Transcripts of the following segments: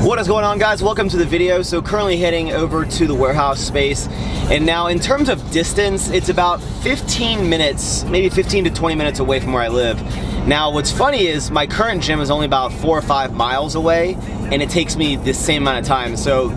What is going on, guys? Welcome to the video. So currently heading over to the warehouse space, and now in terms of distance, it's about 15 minutes, maybe 15 to 20 minutes away from where I live. Now what's funny is my current gym is only about 4 or 5 miles away, and it takes me the same amount of time. So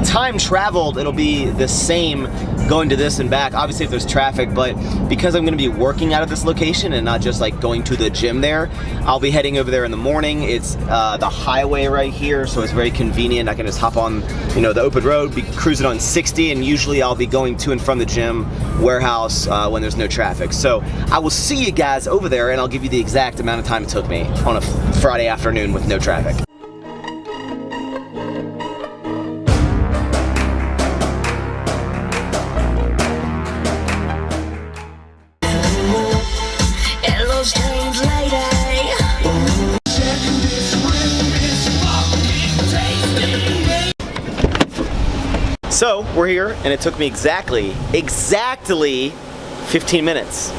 time traveled, it'll be the same going to this and back, obviously if there's traffic, but because I'm gonna be working out of this location and not just like going to the gym there, I'll be heading over there in the morning. It's the highway right here, so it's very convenient. I can just hop on, you know, the open road, be cruising on 60, and usually I'll be going to and from the gym warehouse when there's no traffic. So I will see you guys over there, and I'll give you the exact amount of time it took me on a Friday afternoon with no traffic. So we're here, and it took me exactly 15 minutes.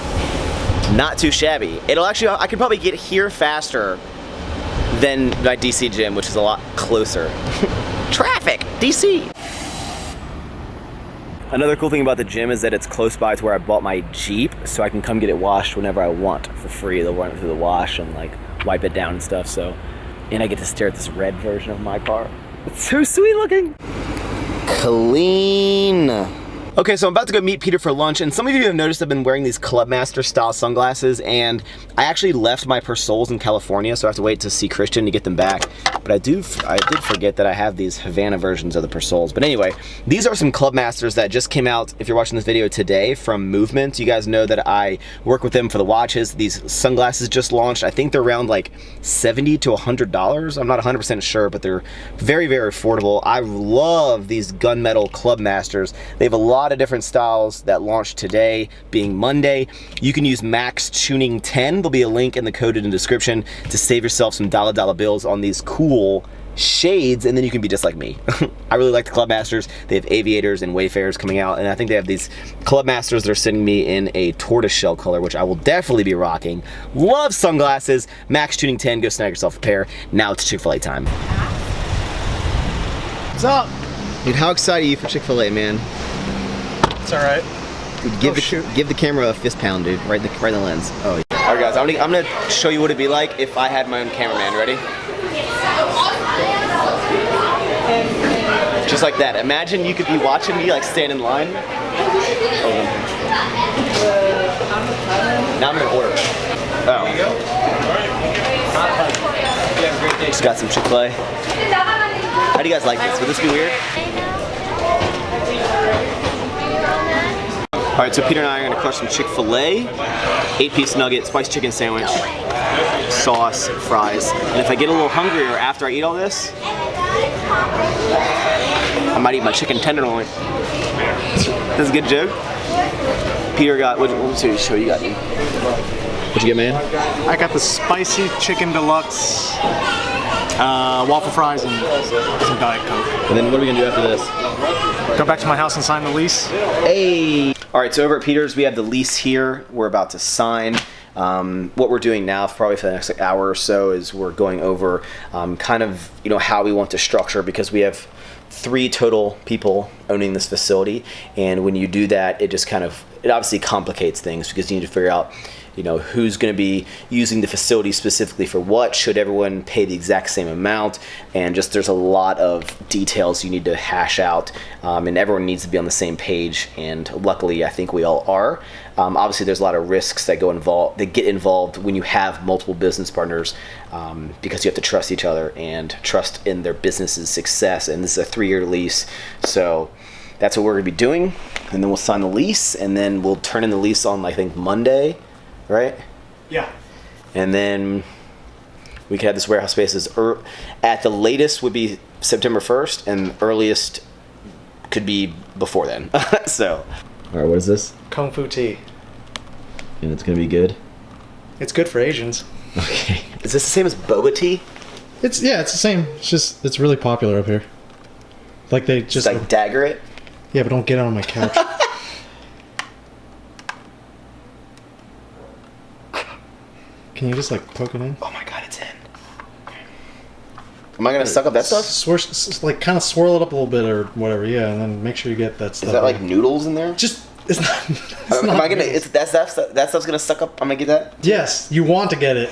Not too shabby. It'll actually, I could probably get here faster than my DC gym, which is a lot closer. Traffic, DC. Another cool thing about the gym is that it's close by to where I bought my Jeep, so I can come get it washed whenever I want for free. They'll run it through the wash and like wipe it down and stuff. So, and I get to stare at this red version of my car. It's so sweet looking. Clean. Okay, so I'm about to go meet Peter for lunch, and some of you have noticed I've been wearing these Clubmaster style sunglasses, and I actually left my Persols in California, so I have to wait to see Christian to get them back. But I did forget that I have these Havana versions of the Persols. But anyway, these are some Clubmasters that just came out, if you're watching this video today, from Movement. You guys know that I work with them for the watches. These sunglasses just launched. I think they're around like $70 to $100. I'm not 100% sure, but they're very, very affordable. I love these gunmetal Clubmasters. They have a lot of different styles that launched today, being Monday. You can use maxxchewning 10. There'll be a link in the code in the description to save yourself some dollar bills on these cool shades, and then you can be just like me. I really like the Clubmasters. They have aviators and wayfarers coming out, and I think they have these Clubmasters that are sending me in a tortoiseshell color, which I will definitely be rocking. Love sunglasses. maxxchewning 10. Go snag yourself a pair. Now it's Chick-fil-A time. What's up? Dude, how excited are you for Chick-fil-A, man? It's all right. Dude, give the camera a fist pound, dude. Right in the lens. Oh, yeah. All right, guys. I'm gonna show you what it'd be like if I had my own cameraman. Ready? Just like that. Imagine you could be watching me, like stand in line. Oh. Now I'm gonna order. Oh. Just got some Chick-fil-A. How do you guys like this? Would this be weird? All right, so Peter and I are gonna crush some Chick-fil-A, 8-piece nugget, spiced chicken sandwich, sauce, fries. And if I get a little hungrier after I eat all this, I might eat my chicken tenderloin. That's a good joke. Peter got, what show you got? What'd you get, man? I got the spicy chicken deluxe, waffle fries, and some Diet Coke. And then what are we gonna do after this? Go back to my house and sign the lease. Hey! All right, so over at Peter's, we have the lease here. We're about to sign. What we're doing now, probably for the next hour or so, is we're going over kind of, you know, how we want to structure, because we have 3 total people owning this facility, and when you do that, it just kind of, it obviously complicates things, because you need to figure out, you know, who's going to be using the facility specifically for what, should everyone pay the exact same amount, and just there's a lot of details you need to hash out, and everyone needs to be on the same page, and luckily I think we all are. Obviously there's a lot of risks that get involved when you have multiple business partners, because you have to trust each other and trust in their business's success, and this is a 3-year lease, so that's what we're going to be doing, and then we'll sign the lease, and then we'll turn in the lease on, I think, Monday. Right? Yeah. And then we could have this warehouse spaces at the latest would be September 1st, and earliest could be before then. So, all right, what is this? Kung Fu tea. And it's gonna be good. It's good for Asians. Okay. Is this the same as boba tea? It's the same. It's just it's really popular up here. Like they just like dagger it. Yeah, but don't get it on my couch. Can you just like poke it in? Oh my god, it's in. Am I gonna suck up that stuff? Like kind of swirl it up a little bit or whatever, yeah, and then make sure you get that stuff. Is that like noodles in there? Just it's not. It's am not I gonna? It's that stuff's gonna suck up. I'm gonna get that. Yes, you want to get it.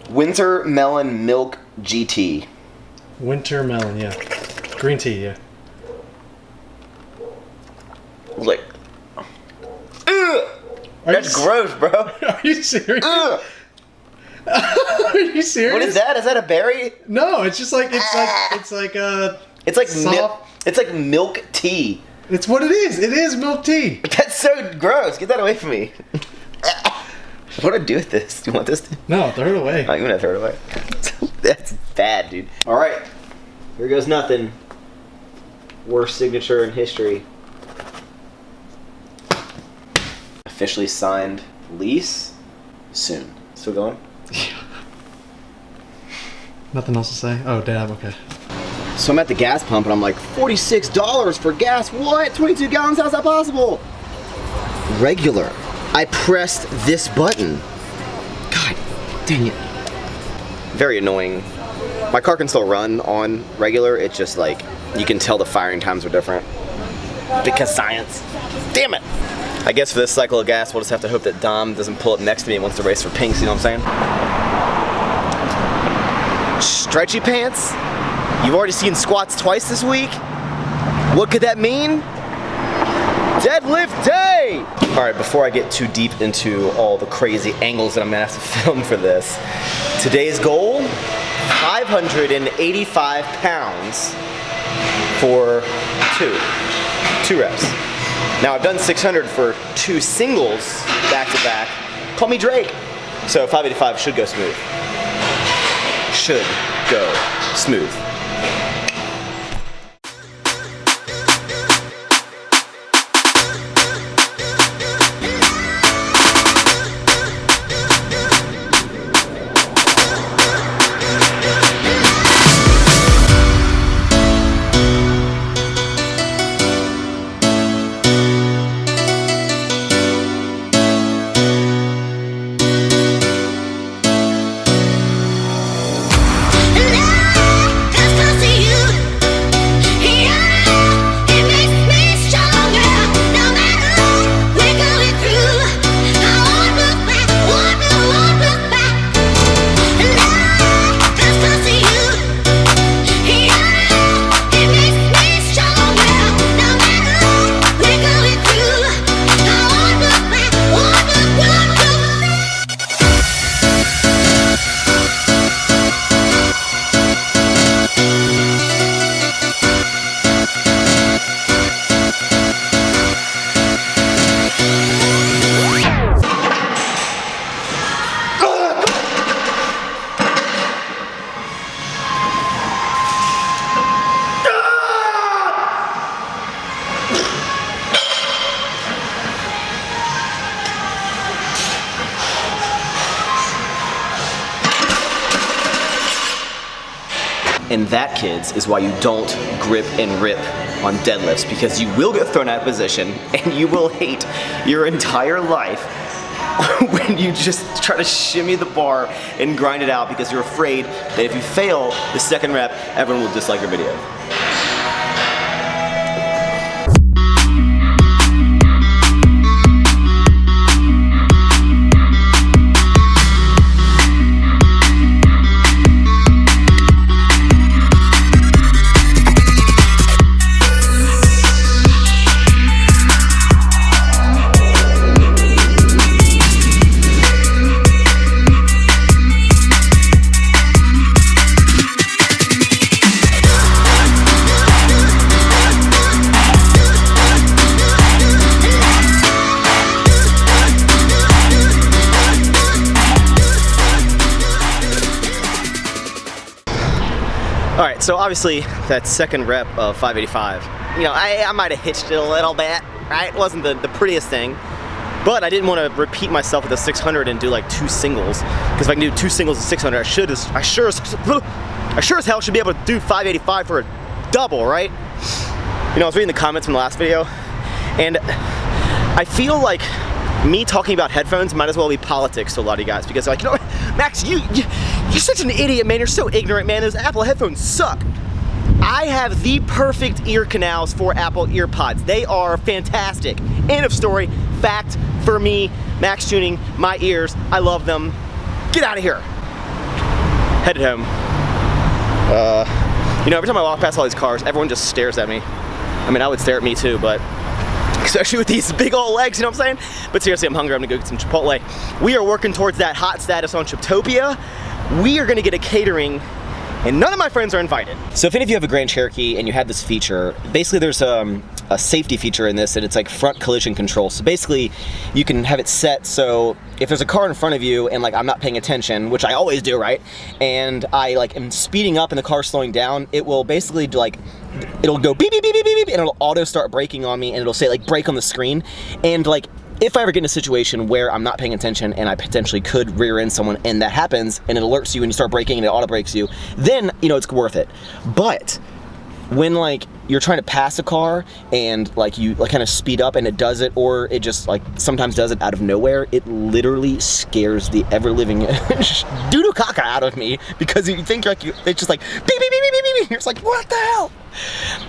Winter melon milk GT. Winter melon, yeah. Green tea, yeah. Like, that's gross, bro. Are you serious? Are you serious? What is that? Is that a berry? No, it's just like it's like it's like milk tea. It's what it is. It is milk tea. That's so gross. Get that away from me. What do I do with this? Do you want this? No, throw it away. I'm gonna throw it away. That's bad, dude. All right, here goes nothing. Worst signature in history. Officially signed lease soon. Still going? Nothing else to say? Oh, damn, okay. So I'm at the gas pump and I'm like, $46 for gas? What? 22 gallons? How's that possible? Regular. I pressed this button. God dang it. Very annoying. My car can still run on regular. It's just like, you can tell the firing times are different. Because science. Damn it. I guess for this cycle of gas, we'll just have to hope that Dom doesn't pull up next to me and wants to race for pinks, you know what I'm saying? Stretchy pants? You've already seen squats twice this week? What could that mean? Deadlift day! All right, before I get too deep into all the crazy angles that I'm gonna have to film for this, today's goal, 585 pounds for two reps. Now I've done 600 for 2 singles back to back. Call me Drake. So 585 should go smooth. Should go smooth. And that, kids, is why you don't grip and rip on deadlifts, because you will get thrown out of position and you will hate your entire life when you just try to shimmy the bar and grind it out because you're afraid that if you fail the second rep, everyone will dislike your video. Alright, so obviously that second rep of 585, you know, I might have hitched it a little bit, right? It wasn't the prettiest thing, but I didn't want to repeat myself with the 600 and do like 2 singles, because if I can do 2 singles and 600, I sure as hell should be able to do 585 for a double, right? You know, I was reading the comments from the last video, and I feel like me talking about headphones might as well be politics to a lot of you guys, because like, you know what, Max, you're such an idiot, man. You're so ignorant, man. Those Apple headphones suck. I have the perfect ear canals for Apple EarPods. They are fantastic. End of story. Fact for me. Maxx tuning, my ears. I love them. Get out of here. Headed home. You know, every time I walk past all these cars, everyone just stares at me. I mean, I would stare at me too, but especially with these big old legs, you know what I'm saying? But seriously, I'm hungry. I'm gonna go get some Chipotle. We are working towards that hot status on Chiptopia. We are gonna get a catering, and none of my friends are invited. So if any of you have a Grand Cherokee and you have this feature, basically there's a safety feature in this, and it's like front collision control. So basically you can have it set so if there's a car in front of you and like I'm not paying attention, which I always do, right? And I like am speeding up and the car's slowing down, it will basically like, it'll go beep, beep, beep, beep, beep, and it'll auto start braking on me, and it'll say like brake on the screen. And like, if I ever get in a situation where I'm not paying attention and I potentially could rear end someone and that happens and it alerts you and you start braking and it auto brakes you, then, you know, it's worth it. But when like you're trying to pass a car and like you like kind of speed up and it does it, or it just like sometimes does it out of nowhere, it literally scares the ever living doo-doo caca out of me, because you think like it's just like beep, beep, beep, beep, beep, beep. You're just like, what the hell?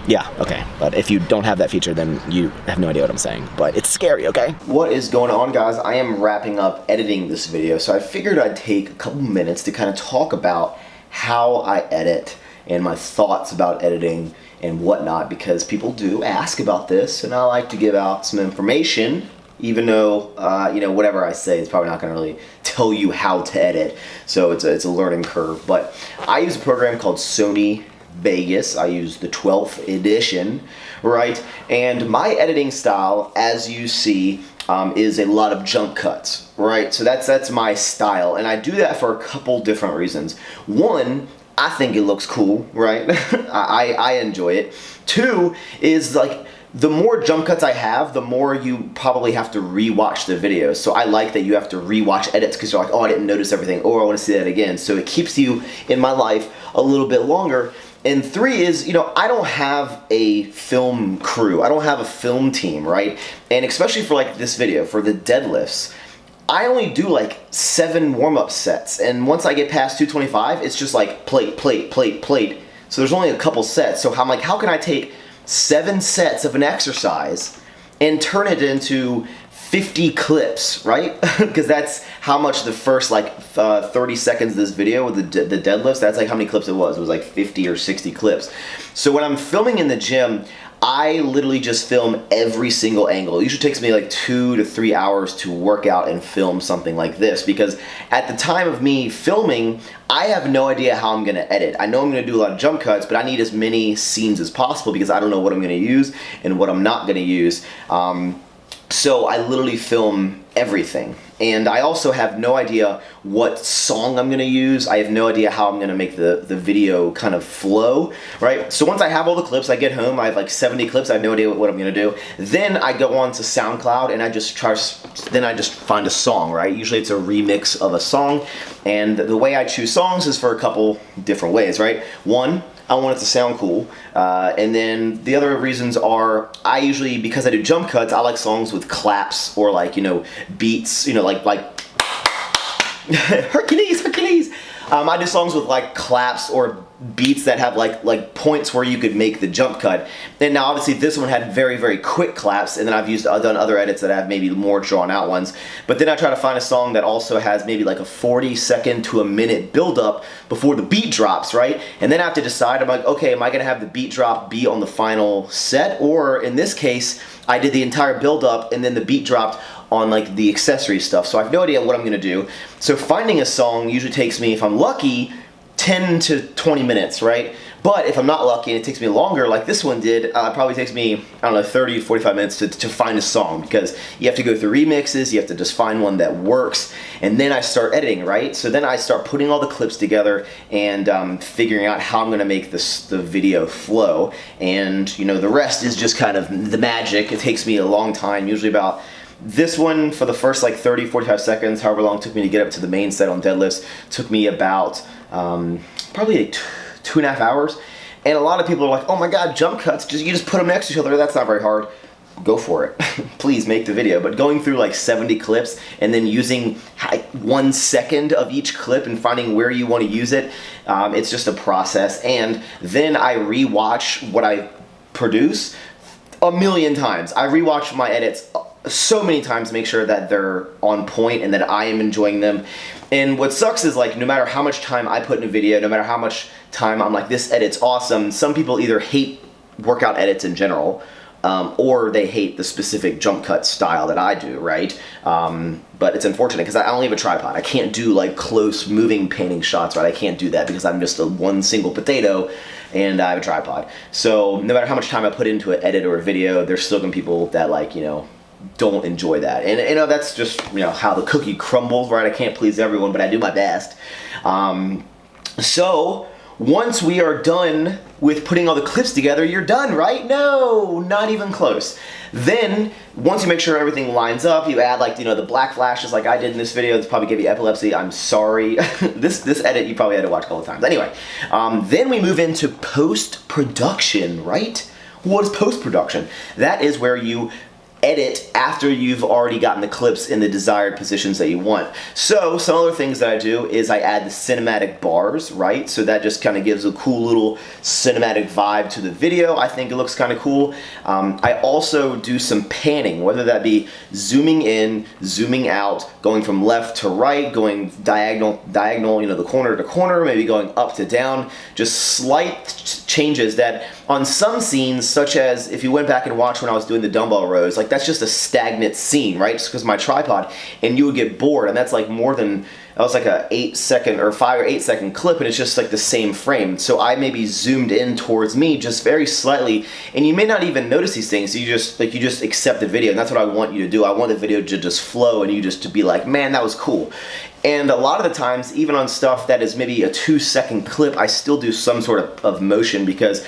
Yeah, okay, but if you don't have that feature, then you have no idea what I'm saying, but it's scary, okay? What is going on, guys? I am wrapping up editing this video, so I figured I'd take a couple minutes to kind of talk about how I edit and my thoughts about editing and whatnot, because people do ask about this, and I like to give out some information, even though, you know, whatever I say is probably not gonna really tell you how to edit, so it's a learning curve. But I use a program called Sony Vegas. I use the 12th edition, right? And my editing style, as you see, is a lot of jump cuts, right? So that's my style, and I do that for a couple different reasons. One, I think it looks cool, right? I enjoy it. Two is like, the more jump cuts I have, the more you probably have to rewatch the videos. So I like that you have to rewatch edits, because you're like, oh, I didn't notice everything, or I want to see that again. So it keeps you in my life a little bit longer. And three is, you know, I don't have a film crew. I don't have a film team, right? And especially for like this video, for the deadlifts, I only do like 7 warm-up sets. And once I get past 225, it's just like plate, plate, plate, plate. So there's only a couple sets. So I'm like, how can I take 7 sets of an exercise and turn it into 50 clips, right? Because that's how much the first like 30 seconds of this video with the deadlifts, that's like how many clips it was. It was like 50 or 60 clips. So when I'm filming in the gym, I literally just film every single angle. It usually takes me like 2 to 3 hours to work out and film something like this, because at the time of me filming, I have no idea how I'm gonna edit. I know I'm gonna do a lot of jump cuts, but I need as many scenes as possible because I don't know what I'm gonna use and what I'm not gonna use. So I literally film everything. And I also have no idea what song I'm gonna use. I have no idea how I'm gonna make the video kind of flow, right? So once I have all the clips, I get home, I have like 70 clips, I have no idea what I'm gonna do. Then I go on to SoundCloud and I just find a song, right? Usually it's a remix of a song. And the way I choose songs is for a couple different ways, right? One, I want it to sound cool, and then the other reasons are, I usually, because I do jump cuts, I like songs with claps or like, you know, beats, you know, like Hercules, Hercules. I do songs with like claps or beats that have like points where you could make the jump cut. And now obviously this one had very, very quick claps, and then I've done other edits that have maybe more drawn out ones. But then I try to find a song that also has maybe like a 40-second to a minute build up before the beat drops, right? And then I have to decide, I'm like, okay, am I gonna have the beat drop be on the final set? Or in this case, I did the entire build up and then the beat dropped on like the accessory stuff. So I have no idea what I'm gonna do. So finding a song usually takes me, if I'm lucky, 10 to 20 minutes, right? But if I'm not lucky and it takes me longer, like this one did, it probably takes me, I don't know, 30 to 45 minutes to find a song, because you have to go through remixes, you have to just find one that works, and then I start editing, right? So then I start putting all the clips together and figuring out how I'm gonna make the video flow, and you know, the rest is just kind of the magic. It takes me a long time, usually about, this one for the first like 30, 45 seconds, however long it took me to get up to the main set on deadlifts, took me about probably like 2.5 hours. And a lot of people are like, oh my god, jump cuts, you just put them next to each other, that's not very hard. go for it. Please make the video. But going through like 70 clips and then using 1 second of each clip and finding where you want to use it, it's just a process. And then I rewatch what I produce a million times. I rewatch my edits so many times to make sure that they're on point and that I am enjoying them. And what sucks is, like, no matter how much time I put in a video, no matter how much time I'm like, this edit's awesome, some people either hate workout edits in general, or they hate the specific jump cut style that I do, right? But it's unfortunate because I only have a tripod. I can't do like close moving panning shots, right? I can't do that because I'm just one single potato and I have a tripod. So no matter how much time I put into an edit or a video, there's still gonna be people that, like, you know, don't enjoy that. And you know, that's just, you know, how the cookie crumbles, right? I can't please everyone, but I do my best. So once we are done with putting all the clips together, you're done, right? No, not even close. Then, once you make sure everything lines up, you add, like, you know, the black flashes like I did in this video. This probably gave you epilepsy. I'm sorry. this edit you probably had to watch a couple times. Anyway, then we move into post-production, right? What is post-production? That is where you edit after you've already gotten the clips in the desired positions that you want. So some other things that I do is I add the cinematic bars, right? So that just kind of gives a cool little cinematic vibe to the video. I think it looks kind of cool. I also do some panning, whether that be zooming in, zooming out, going from left to right, going diagonal, you know, the corner to corner, maybe going up to down, just slight changes that on some scenes, such as if you went back and watched when I was doing the dumbbell rows, like, that's just a stagnant scene, right? Just because my tripod, and you would get bored, and that's like more than, that was like a 5 or 8 second clip, and it's just like the same frame. So I maybe zoomed in towards me just very slightly, and you may not even notice these things. You just accept the video, and that's what I want you to do. I want the video to just flow, and you just to be like, man, that was cool. And a lot of the times, even on stuff that is maybe a 2-second clip, I still do some sort of motion, because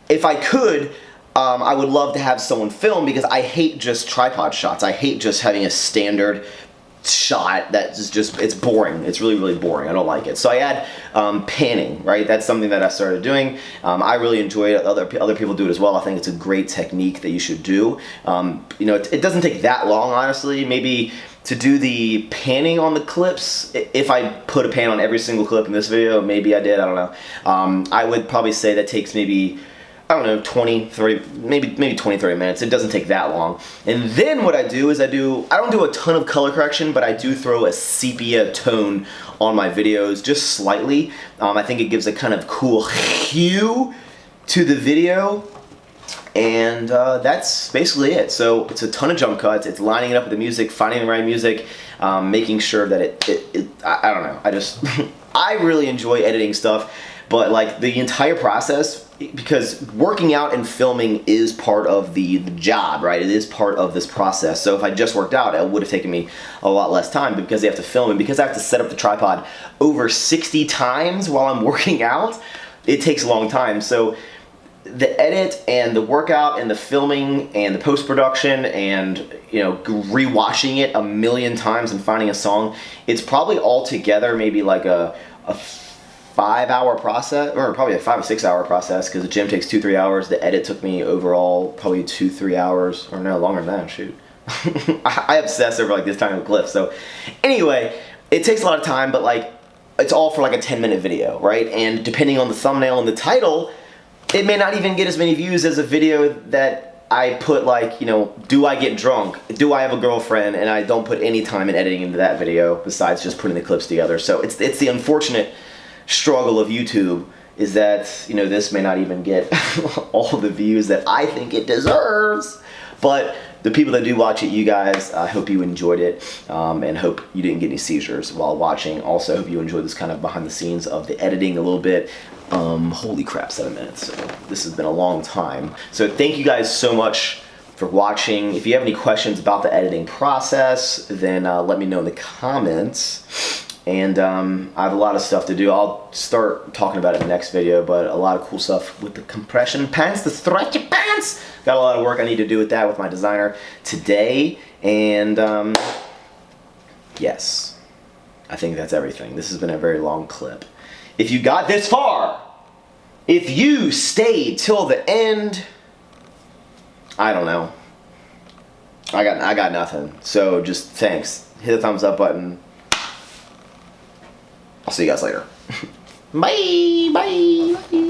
if I could, I would love to have someone film, because I hate just tripod shots. I hate just having a standard shot that is just, it's boring. It's really, really boring. I don't like it. So I add panning, right? That's something that I started doing. I really enjoy it. Other people do it as well. I think it's a great technique that you should do. You know, it doesn't take that long, honestly. Maybe to do the panning on the clips, if I put a pan on every single clip in this video, maybe I did, I don't know. I would probably say that takes maybe, I don't know, 20, 30, maybe 20, 30 minutes. It doesn't take that long. And then what I do is I don't do a ton of color correction, but I do throw a sepia tone on my videos, just slightly. I think it gives a kind of cool hue to the video. And that's basically it. So it's a ton of jump cuts. It's lining it up with the music, finding the right music, making sure that I don't know. I just, I really enjoy editing stuff. But like the entire process, because working out and filming is part of the job, right? It is part of this process. So if I just worked out, it would have taken me a lot less time. But because I have to film and because I have to set up the tripod over 60 times while I'm working out, it takes a long time. So the edit and the workout and the filming and the post-production and, you know, rewatching it a million times and finding a song, it's probably all together maybe like a 5-hour process, or probably a 5 or 6 hour process, because the gym takes 2-3 hours. The edit took me overall probably 2-3 hours, or no, longer than that, shoot. I obsess over like this tiny clip. So anyway, it takes a lot of time, but like it's all for like a 10-minute video, right? And depending on the thumbnail and the title, it may not even get as many views as a video that I put like, you know, do I get drunk? Do I have a girlfriend? And I don't put any time in editing into that video besides just putting the clips together. So it's the unfortunate struggle of YouTube, is that, you know, this may not even get all the views that I think it deserves. But the people that do watch it, you guys, I hope you enjoyed it, and hope you didn't get any seizures while watching. Also, hope you enjoyed this kind of behind the scenes of the editing a little bit. Holy crap, 7 minutes. So this has been a long time. So thank you guys so much for watching. If you have any questions about the editing process, then let me know in the comments. And I have a lot of stuff to do. I'll start talking about it in the next video, but a lot of cool stuff with the compression pants, the stretchy pants. Got a lot of work I need to do with that with my designer today. And yes, I think that's everything. This has been a very long clip. If you got this far, if you stayed till the end, I don't know. I got nothing. So just thanks. Hit the thumbs up button. I'll see you guys later. Bye. Bye. Bye.